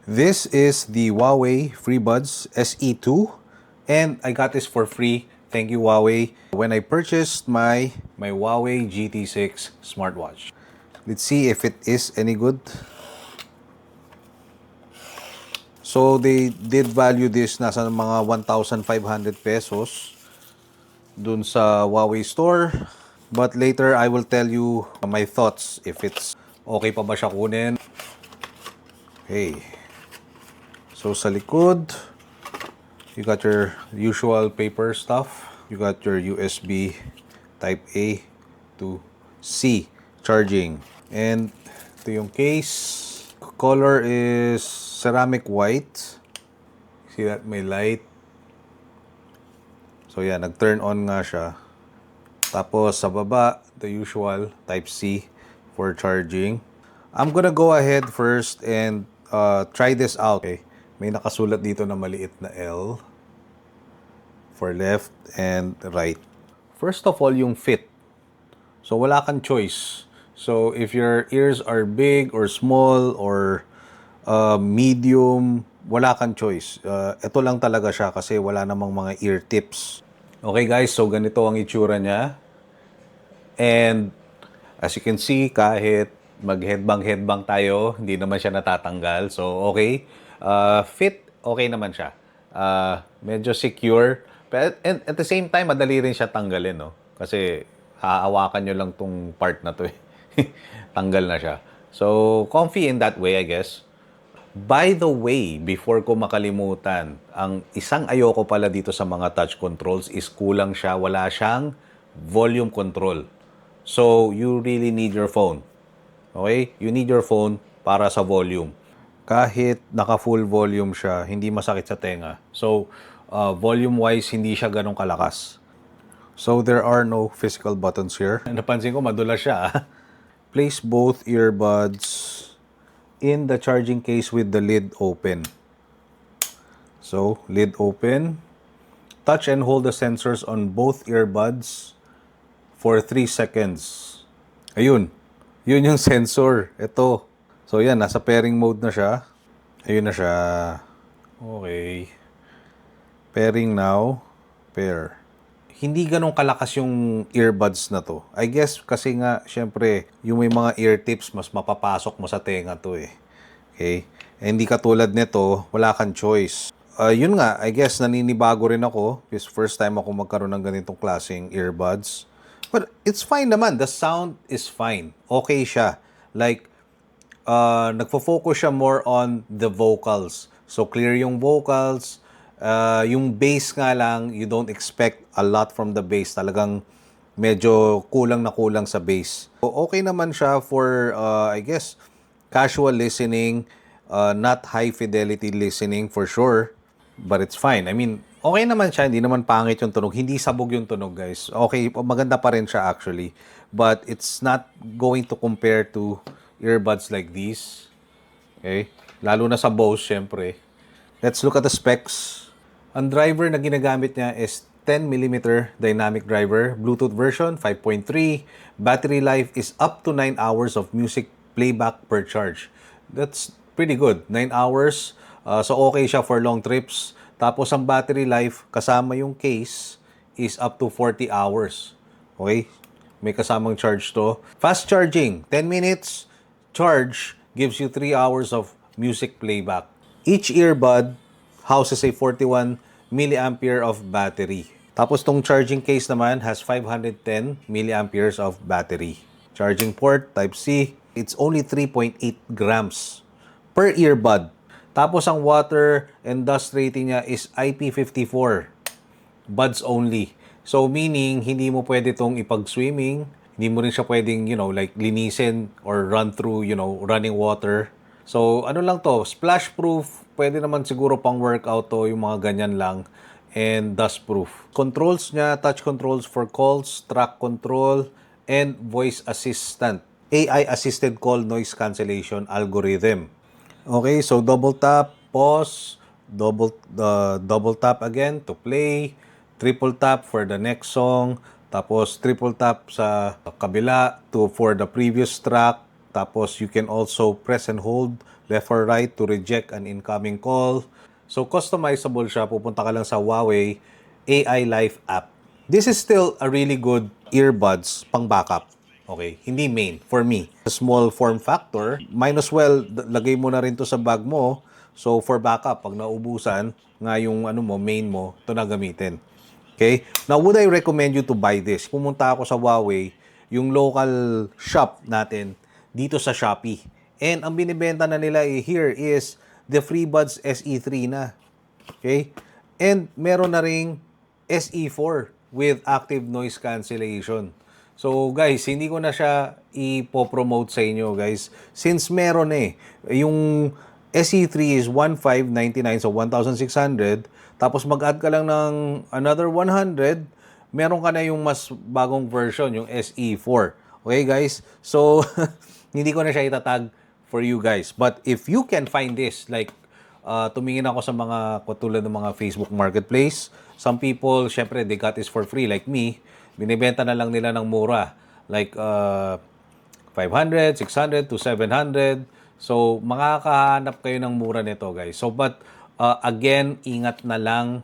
This is the Huawei FreeBuds SE2 and I got this for free. Thank you, Huawei. When I purchased my Huawei GT6 smartwatch. Let's see if it is any good. So they did value this nasa mga 1,500 pesos dun sa Huawei store. But later I will tell you my thoughts if it's okay pa ba siya kunin. Okay. So sa likod, you got your usual paper stuff. You got your USB Type A to C charging. And ito yung case. Color is ceramic white. See that? May light. So yeah, nag-turn on nga siya. Tapos sa baba, the usual Type C for charging. I'm gonna go ahead first and try this out. Okay. May nakasulat dito na maliit na L for left and right. First of all, yung fit. So wala kang choice. So if your ears are big or small or medium, wala kang choice. Ito lang talaga siya kasi wala namang mga ear tips. Okay guys, so ganito ang itsura niya. And as you can see, kahit mag-headbang tayo, hindi naman siya natatanggal. So okay, fit, okay naman siya. Medyo secure. But and at the same time, madali rin siya tanggalin, no? Kasi haawakan nyo lang tong part na to eh. Tanggal na siya. So, comfy in that way, I guess. By the way, before ko makalimutan, ang isang ayoko pala dito sa mga touch controls is kulang siya, wala siyang volume control. So, you really need your phone. Okay? You need your phone para sa volume. Kahit naka-full volume siya, hindi masakit sa tenga. So, volume-wise, hindi siya ganun kalakas. So, there are no physical buttons here. Napansin ko, madulas siya. Place both earbuds in the charging case with the lid open. So, lid open. Touch and hold the sensors on both earbuds for 3 seconds. Ayun. Yun yung sensor. Ito. So, yan. Nasa pairing mode na siya. Ayun na siya. Okay. Pairing now. Pair. Hindi ganun kalakas yung earbuds na to. I guess kasi nga, syempre, yung may mga ear tips, mas mapapasok mo sa tenga to eh. Okay? Eh, hindi katulad nito, wala kang choice. Yun nga, I guess naninibago rin ako. This first time ako magkaroon ng ganitong klaseng earbuds. But it's fine naman. The sound is fine. Okay siya. Like, nagfo-focus siya more on the vocals. So, clear yung vocals. Yung bass nga lang, you don't expect a lot from the bass. Talagang medyo kulang na kulang sa bass. So, okay naman siya for, I guess, casual listening, not high fidelity listening for sure. But it's fine. I mean, okay naman siya. Hindi naman pangit yung tunog. Hindi sabog yung tunog, guys. Okay, maganda pa rin siya actually. But it's not going to compare to earbuds like these. Okay? Lalo na sa Bose, syempre. Let's look at the specs. Ang driver na ginagamit niya is 10mm dynamic driver, Bluetooth version 5.3. Battery life is up to 9 hours of music playback per charge. That's pretty good. 9 hours. So okay siya for long trips. Tapos ang battery life kasama yung case is up to 40 hours. Okay? May kasamang charge to. Fast charging, 10 minutes. Charge gives you 3 hours of music playback. Each earbud houses a 41 milliampere of battery. Tapos tong charging case naman has 510 milliamperes of battery. Charging port, Type-C, it's only 3.8 grams per earbud. Tapos ang water and dust rating niya is IP54. Buds only. So meaning, hindi mo pwede tong ipag-swimming. Hindi mo rin siya pwedeng, like linisin or run through, running water. So, ano lang to, splash proof, pwede naman siguro pang workout to, yung mga ganyan lang, and dust proof. Controls niya, touch controls for calls, track control, and voice assistant. AI assisted call noise cancellation algorithm. Okay, so double tap, pause, double tap again to play, triple tap for the next song, tapos triple tap sa kabila for the previous track. Tapos you can also press and hold left or right to reject an incoming call. So customizable siya. Pupunta ka lang sa Huawei AI Life app. This is still a really good earbuds pang backup. Okay, hindi main for me. A small form factor, might as well lagay mo na rin to sa bag mo. So for backup, pag naubusan nga yung ano mo, main mo, ito na gamitin. Okay? Now, would I recommend you to buy this? Pumunta ako sa Huawei, yung local shop natin dito sa Shopee. And ang binibenta na nila here is the FreeBuds SE3 na. Okay? And meron na ring SE4 with active noise cancellation. So guys, hindi ko na siya ipopromote sa inyo guys. Since meron yung SE3 is 1,599, so 1,600. Tapos mag-add ka lang ng another 100, meron ka na yung mas bagong version, yung SE4. Okay guys? So, hindi ko na siya itatag for you guys. But if you can find this, like, tumingin ako sa mga katulad ng mga Facebook Marketplace. Some people, syempre, they got this for free. Like me, binibenta na lang nila ng mura. Like, 500, 600 to 700. So, makakahanap kayo ng mura nito, guys. So, but, again, ingat na lang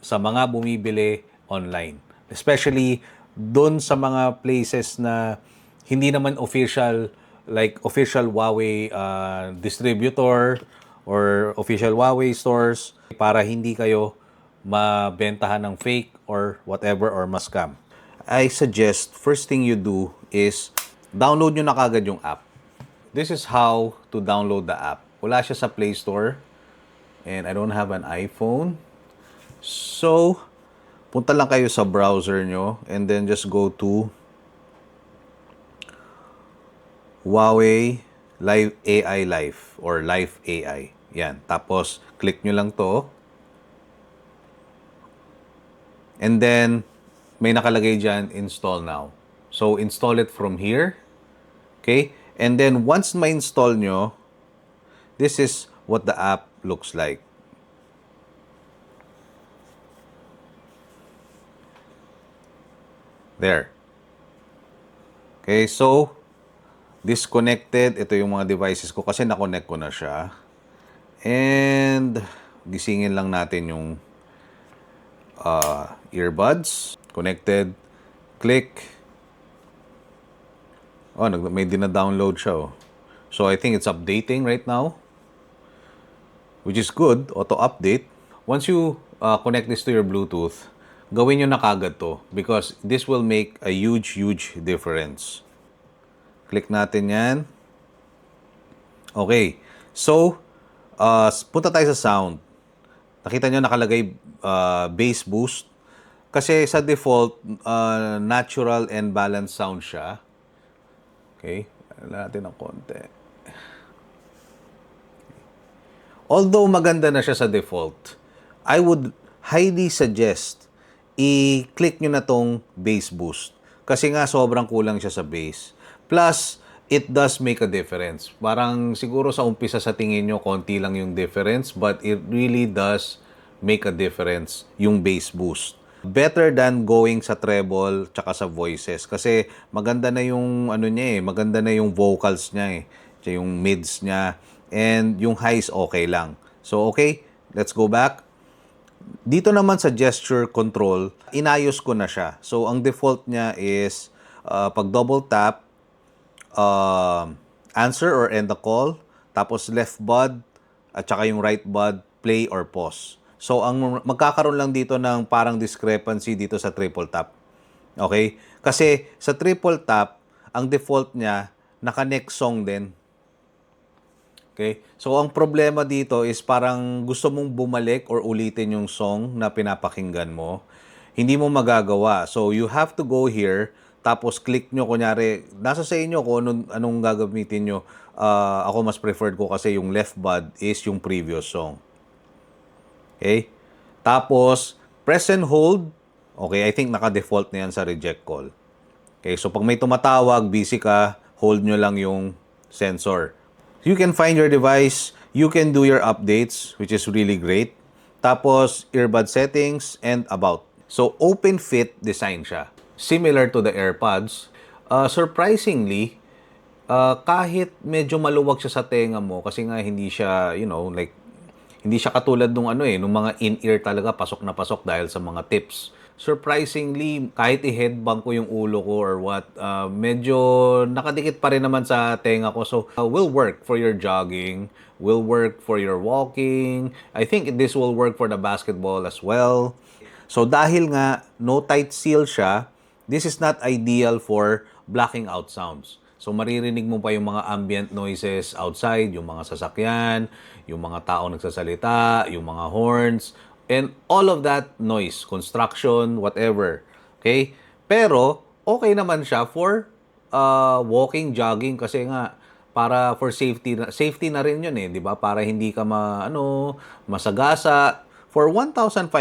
sa mga bumibili online. Especially, doon sa mga places na hindi naman official, like official Huawei distributor or official Huawei stores para hindi kayo mabentahan ng fake or whatever or ma-scam. I suggest first thing you do is download nyo na kagad yung app. This is how to download the app. Wala siya sa Play Store and I don't have an iPhone. So, punta lang kayo sa browser nyo and then just go to Huawei Live AI Life or Life AI. Yan. Tapos, click nyo lang to. And then, may nakalagay dyan, install now. So, install it from here. Okay? And then, once ma-install nyo, this is what the app looks like. There. Okay, so, disconnected. Ito yung mga devices ko kasi na-connect ko na siya. And, gisingin lang natin yung earbuds. Connected. Click. Oh, may dina-download siya. Oh. So, I think it's updating right now. Which is good. Auto-update. Once you connect this to your Bluetooth, gawin nyo na kagad to. Because this will make a huge, huge difference. Click natin yan. Okay. So, punta tayo sa sound. Nakita nyo nakalagay bass boost. Kasi sa default, natural and balanced sound siya. Okay. Alam natin ng konti. Although maganda na siya sa default, I would highly suggest i-click nyo na tong bass boost. Kasi nga sobrang kulang siya sa bass. Plus, it does make a difference. Parang siguro sa umpisa sa tingin nyo, konti lang yung difference, but it really does make a difference yung bass boost. Better than going sa treble tsaka sa voices. Kasi maganda na yung ano niya maganda na yung vocals niya yung mids niya, and yung highs okay lang. So okay, let's go back. Dito naman sa gesture control, inayos ko na siya. So ang default niya is pag double tap, answer or end the call, tapos left bud at saka yung right bud, play or pause. So, ang magkakaroon lang dito ng parang discrepancy dito sa triple tap. Okay? Kasi sa triple tap, ang default niya, naka-next song din. Okay? So, ang problema dito is parang gusto mong bumalik or ulitin yung song na pinapakinggan mo. Hindi mo magagawa. So, you have to go here, tapos click nyo, kunyari, nasa sa inyo kung anong gagamitin nyo. Ako mas preferred ko kasi yung left bud is yung previous song. Okay? Tapos, press and hold. Okay, I think naka-default na yan sa reject call. Okay, so pag may tumatawag, busy ka, hold nyo lang yung sensor. You can find your device. You can do your updates, which is really great. Tapos, earbud settings and about. So, open fit design siya. Similar to the AirPods. Surprisingly, Kahit medyo maluwag siya sa tenga mo kasi nga hindi siya, like hindi siya katulad nung nung mga in-ear talaga pasok na pasok dahil sa mga tips. Surprisingly, kahit i-headbang ko yung ulo ko or what, medyo nakadikit pa rin naman sa tenga ko. So, will work for your jogging, will work for your walking. I think this will work for the basketball as well. So, dahil nga no tight seal siya, this is not ideal for blocking out sounds. So maririnig mo pa yung mga ambient noises outside, yung mga sasakyan, yung mga tao nagsasalita, yung mga horns, and all of that noise, construction, whatever. Okay? Pero okay naman siya for walking, jogging kasi nga para for safety na rin 'yun di ba? Para hindi ka masagasa. For 1,500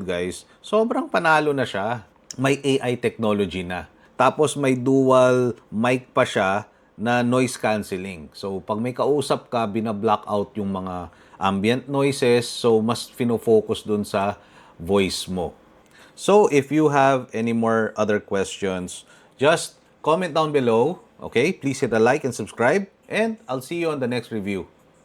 guys, sobrang panalo na siya. May AI technology na. Tapos may dual mic pa siya na noise cancelling. So pag may kausap ka, bina-block out yung mga ambient noises. So mas fino-focus dun sa voice mo. So if you have any more other questions, just comment down below. Okay? Please hit a like and subscribe. And I'll see you on the next review.